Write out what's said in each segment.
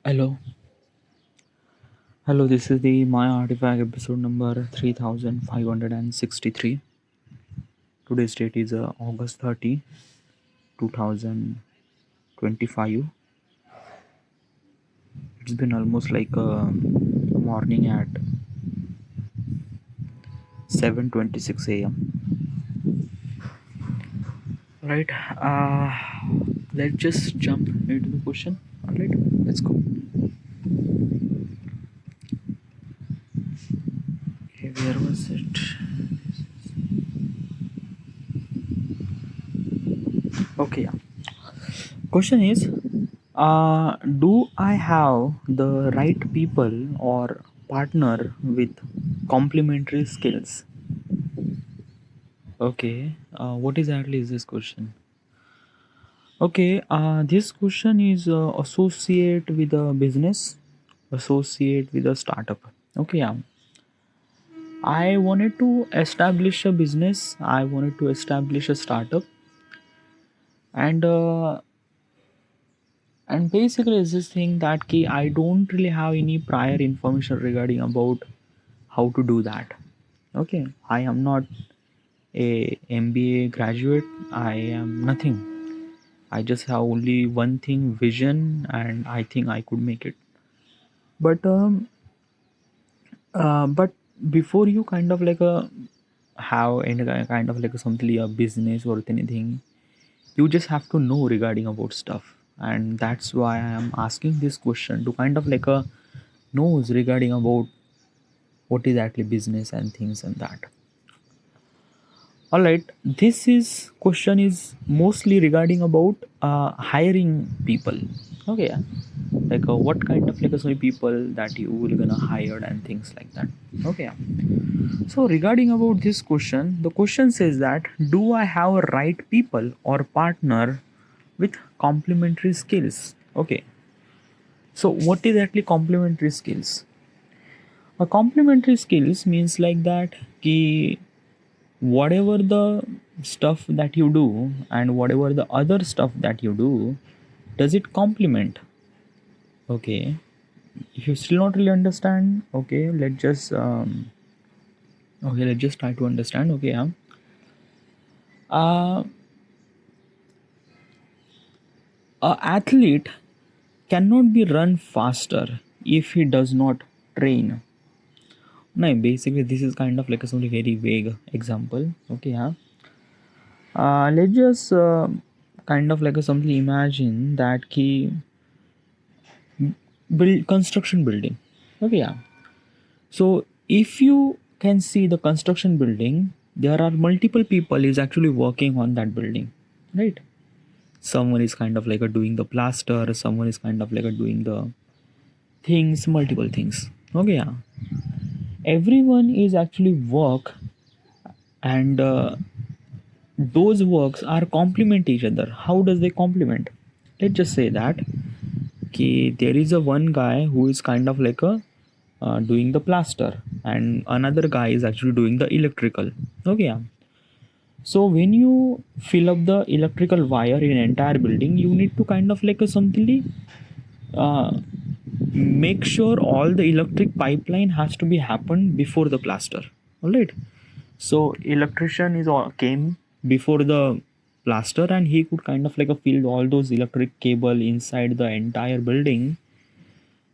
Hello, this is the My Artifact episode number 3563. Today's date is August 30, 2025. It's been almost like morning at 7:26 a.m. Right, let's just jump into the question. Alright, let's go. Okay, where was it? Okay, yeah. Question is, do I have the right people or partner with complementary skills? Okay, what exactly is this question? Okay, this question is associate with a business, associate with a startup. Okay, yeah. I wanted to establish a business, I wanted to establish a startup, and basically it's this thing that key I don't really have any prior information regarding about how to do that. Okay, I am not a MBA graduate, I am nothing. I just have only one thing, vision, and I think I could make it. But but before you kind of like a have any kind of like a something a business or anything, you just have to know regarding about stuff, and that's why I am asking this question to kind of like a knows regarding about what is actually business and things and that. All right, this is question is mostly regarding about hiring people. Okay, yeah. Like what kind of like so people that you will gonna hire and things like that. Okay, yeah. So regarding about this question, the question says that do I have a right people or partner with complementary skills? Okay, so what is actually complementary skills? A complementary skills means like that ki whatever the stuff that you do and whatever the other stuff that you do, does it complement? Okay, if you still not really understand, okay, let's just try to understand. Okay, yeah. uh, a athlete cannot be run faster if he does not train. No, basically this is kind of like a something very vague example. Okay, yeah. Let's just kind of like a something imagine that key build construction building. Okay, yeah. So if you can see the construction building, there are multiple people is actually working on that building, right? Someone is kind of like a doing the plaster, someone is kind of like a doing the things, multiple things. Okay, yeah. Everyone is actually work, and those works are complement each other. How does they complement? Let's just say that okay, there is a one guy who is kind of like a doing the plaster, and another guy is actually doing the electrical. Okay, yeah. So when you fill up the electrical wire in entire building, you need to kind of like a something uh, make sure all the electric pipeline has to be happened before the plaster. All right. So electrician is all came before the plaster, and he could kind of like a fill all those electric cable inside the entire building,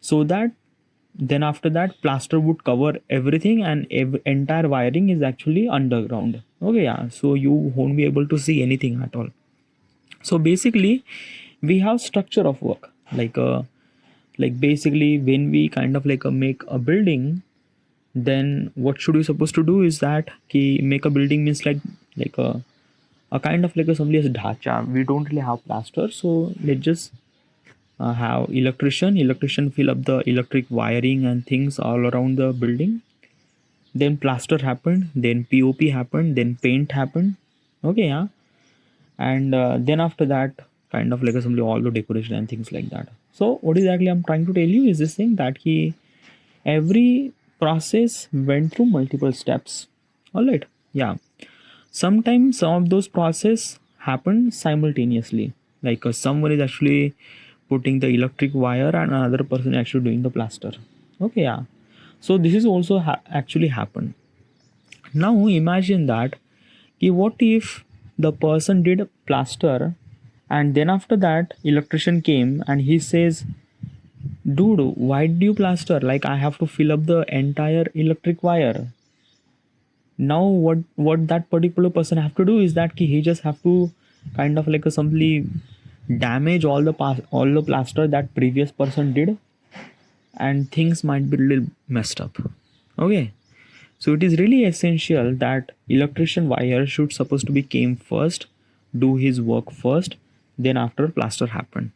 so that then after that plaster would cover everything, and entire wiring is actually underground. Okay, yeah. So you won't be able to see anything at all. So basically we have structure of work like basically when we kind of like make a building, then what should we supposed to do is that ki make a building means like a kind of like a somebody's dhacha. We don't really have plaster, so let's just have electrician fill up the electric wiring and things all around the building. Then plaster happened, then pop happened, then paint happened. Okay, yeah. And then after that kind of like assembly all the decoration and things like that. So what exactly I'm trying to tell you is this thing that he every process went through multiple steps. All right, yeah. Sometimes some of those process happen simultaneously, like someone is actually putting the electric wire and another person actually doing the plaster. Okay, yeah. So this is also actually happened. Now imagine that, what if the person did plaster, and then after that electrician came and he says, dude, why do you plaster? Like, I have to fill up the entire electric wire. Now what that particular person have to do is that he just have to kind of like a simply damage all the plaster that previous person did, and things might be a little messed up. Okay, so it is really essential that electrician wire should supposed to be came first, do his work first, then after plaster happened.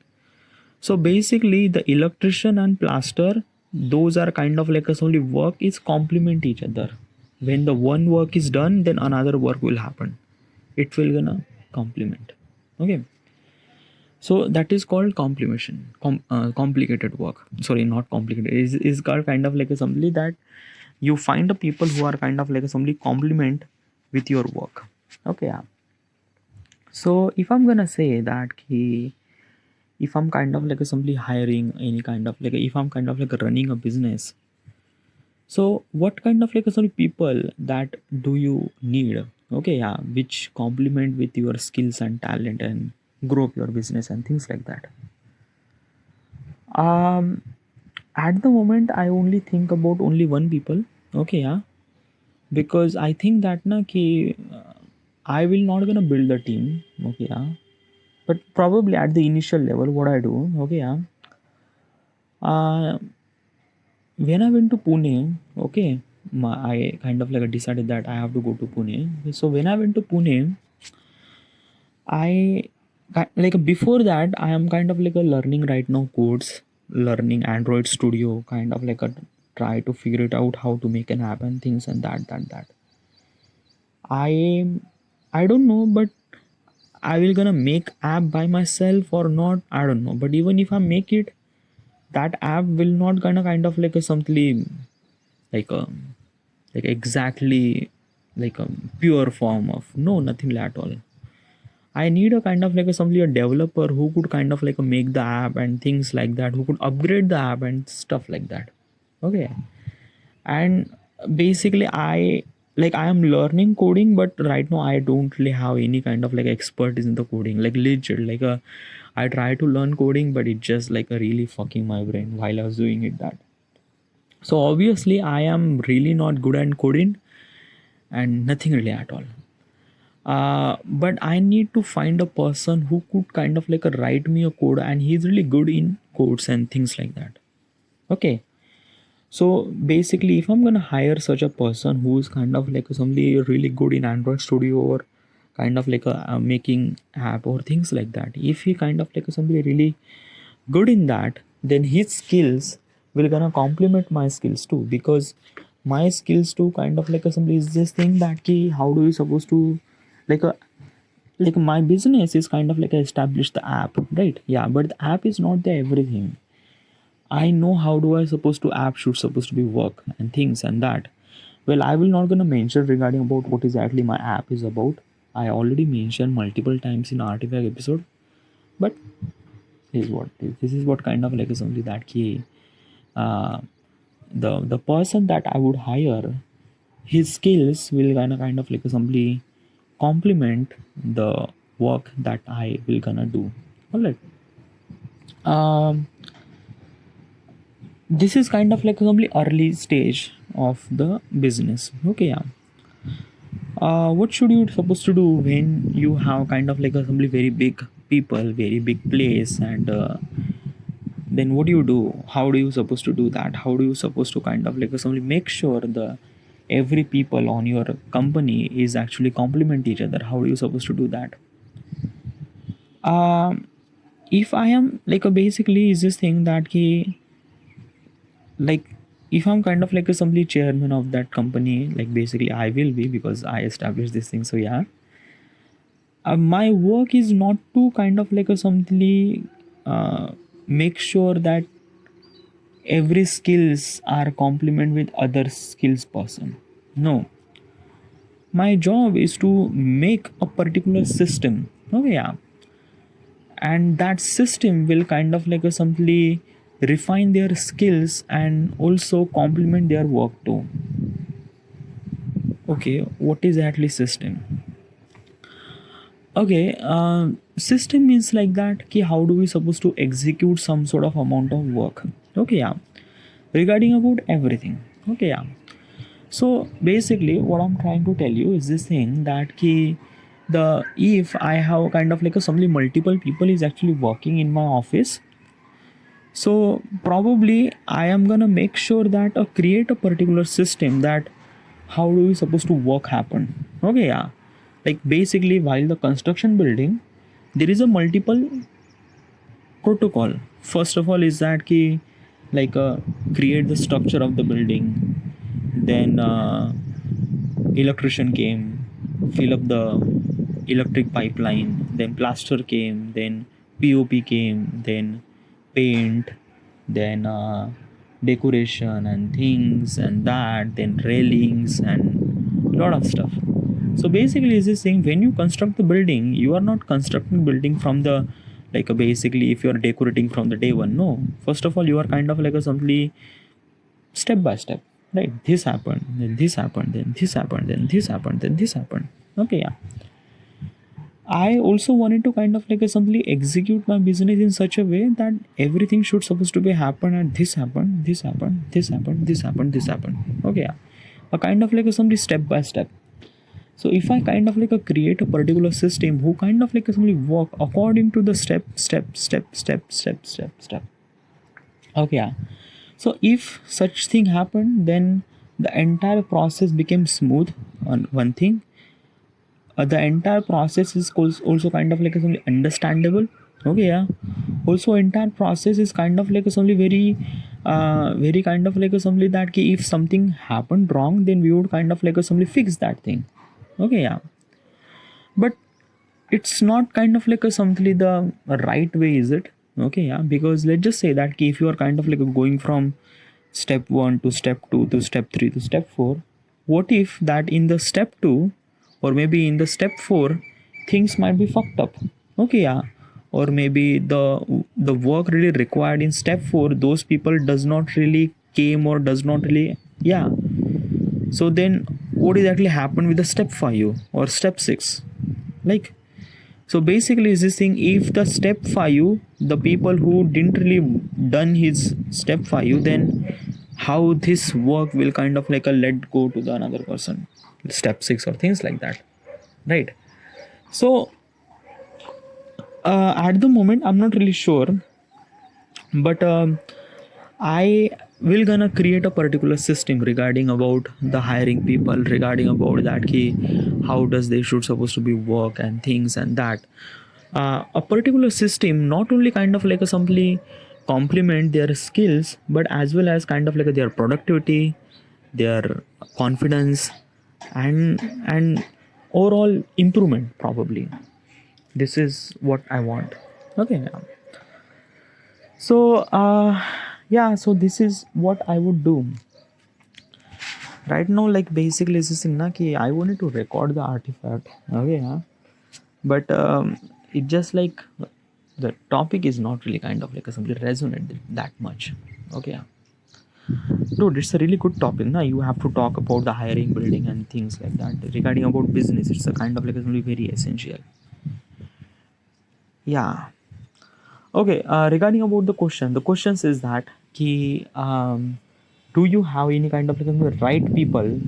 So basically the electrician and plaster, those are kind of like a only work is complement each other. When the one work is done, then another work will happen. It will gonna complement. Okay, so that is called complementation. Complicated work, sorry, not complicated, is called kind of like a somebody that you find the people who are kind of like a somebody complement with your work. Okay, yeah. So if I'm gonna say that if I'm kind of like a somebody hiring any kind of like if I'm kind of like running a business, so what kind of like a sorry people that do you need? Okay, yeah, which complement with your skills and talent and grow up your business and things like that. um at the moment I only think about only one people. Okay, yeah, because I think that na ki I will not gonna build a team. Okay, yeah, but probably at the initial level what I do. Okay, yeah, uh, when I went to Pune, okay, I kind of like decided that I have to go to Pune. So when I went to Pune, I like before that I am kind of like a learning right now codes, learning Android Studio, kind of like a try to figure it out how to make an app and things and that. I I don't know, but I will gonna make app by myself or not. I don't know, but even if I make it, that app will not gonna kind of like a something like a like exactly like a pure form of no nothing at all. I need a kind of like a somebody a developer who could kind of like make the app and things like that, who could upgrade the app and stuff like that. Okay, and basically I am learning coding, but right now I don't really have any kind of like expertise in the coding, like legit like a I try to learn coding, but it just like a really fucking my brain while I was doing it that. So obviously I am really not good at coding and nothing really at all. But I need to find a person who could kind of like write me a code, and he's really good in codes and things like that. Okay, so basically if I'm gonna hire such a person who is kind of like somebody really good in Android Studio or kind of like making app or things like that, if he kind of like somebody really good in that, then his skills will gonna complement my skills too, because my skills too kind of like somebody is this thing that key how do you supposed to like a like my business is kind of like I establish the app, right? Yeah, but the app is not the everything. I know how do I supposed to app should supposed to be work and things and that. Well, I will not gonna mention regarding about what exactly my app is about. I already mentioned multiple times in artifact episode, but this is what kind of like is only that key. Uh, the person that I would hire, his skills will kind of like simply complement the work that I will gonna do. All right. Um, this is kind of like simply early stage of the business. Okay, yeah. What should you supposed to do when you have kind of like a simply very big people, very big place, and then what do? How do you supposed to do that? How do you supposed to kind of like simply make sure the every people on your company is actually complement each other? How are you supposed to do that? um if I am like a basically is this thing that he like if I'm kind of like a somebody chairman of that company, like basically I will be because I established this thing. So yeah, my work is not to kind of like a something make sure that every skills are complement with other skills person. No, my job is to make a particular system. Oh yeah, and that system will kind of like simply refine their skills and also complement their work too. Okay, what is actually system? Okay, system means like that ki how do we supposed to execute some sort of amount of work. Okay, yeah, regarding about everything. Okay, yeah. So basically what I'm trying to tell you is this thing that ki the if I have kind of like a suddenly multiple people is actually working in my office, so probably I am gonna make sure that create a particular system that how do we supposed to work happen. Okay, yeah, like basically while the construction building there is a multiple protocol. First of all is that ki like create the structure of the building, then electrician came, fill up the electric pipeline, then plaster came, then pop came, then paint, then decoration and things and that, then railings and lot of stuff. So basically is this thing, when you construct the building you are not constructing building from the like basically if you are decorating from the day one. No, first of all you are kind of like a simply step by step, right? This happened, then this happened, then this happened, then this happened, then this happened. Okay, yeah. I also wanted to kind of like simply execute my business in such a way that everything should supposed to be happen and this happened, this happened, this happened, this happened, this happened. Okay, yeah. A kind of like a simply step by step. So if I kind of like create a particular system who kind of like simply work according to the step. Okay, yeah. So if such thing happened, then the entire process became smooth on one thing. The entire process is also kind of like something understandable. Okay, yeah. Also entire process is kind of like something very very kind of like something that ki if something happened wrong then we would kind of like something fix that thing. Okay, yeah. But it's not kind of like something the right way, is it? Okay, yeah, because let's just say that ki if you are kind of like going from step 1 to step 2 to step 3 to step 4, what if that in the step 2 or maybe in the step 4 things might be fucked up. Okay, yeah. Or maybe the work really required in step 4 those people does not really came or does not really, yeah. So then what exactly happened with the step 5 or step 6? Like, so basically is this thing, if the step 5 the people who didn't really done his step 5, then how this work will kind of like a let go to the another person, step 6 or things like that, right? So at the moment I'm not really sure, but I will gonna create a particular system regarding about the hiring people, regarding about that key how does they should supposed to be work and things and that. A particular system not only kind of like a simply complement their skills but as well as kind of like their productivity, their confidence, and overall improvement probably. This is what I want. Okay, yeah. So yeah, so this is what I would do right now. Like basically this thing na ki I wanted to record the artifact. Okay, yeah. But it just like the topic is not really kind of like a simply resonate that much. Okay, yeah. Dude, it's a really good topic. Now you have to talk about the hiring, building, and things like that. Regarding about business, it's a kind of like a very essential. Yeah. Okay. Regarding about the questions is that ki do you have any kind of like a right people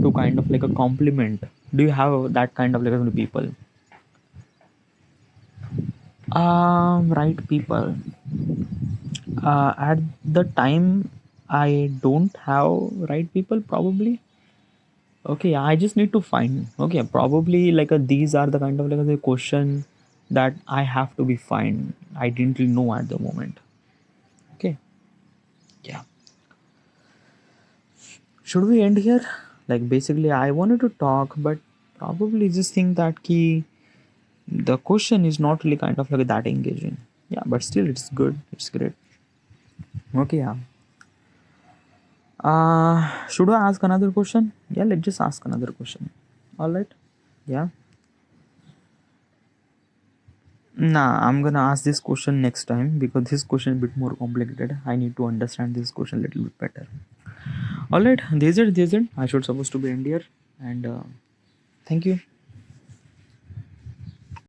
to kind of like a compliment? Do you have that kind of like a people? Right people. At the time I don't have right people probably. Okay, I just need to find. Okay, probably like these are the kind of like the question that I have to be find. I didn't really know at the moment. Okay, yeah. Should we end here? Like basically, I wanted to talk, but probably just think that key the question is not really kind of like that engaging. Yeah, but still it's good. It's great. Okay, yeah. Should I ask another question? Yeah, let's just ask another question. All right. Yeah. Nah, I'm gonna ask this question next time because this question is a bit more complicated. I need to understand this question a little bit better. All right, this is it. I should supposed to be end here, and thank you.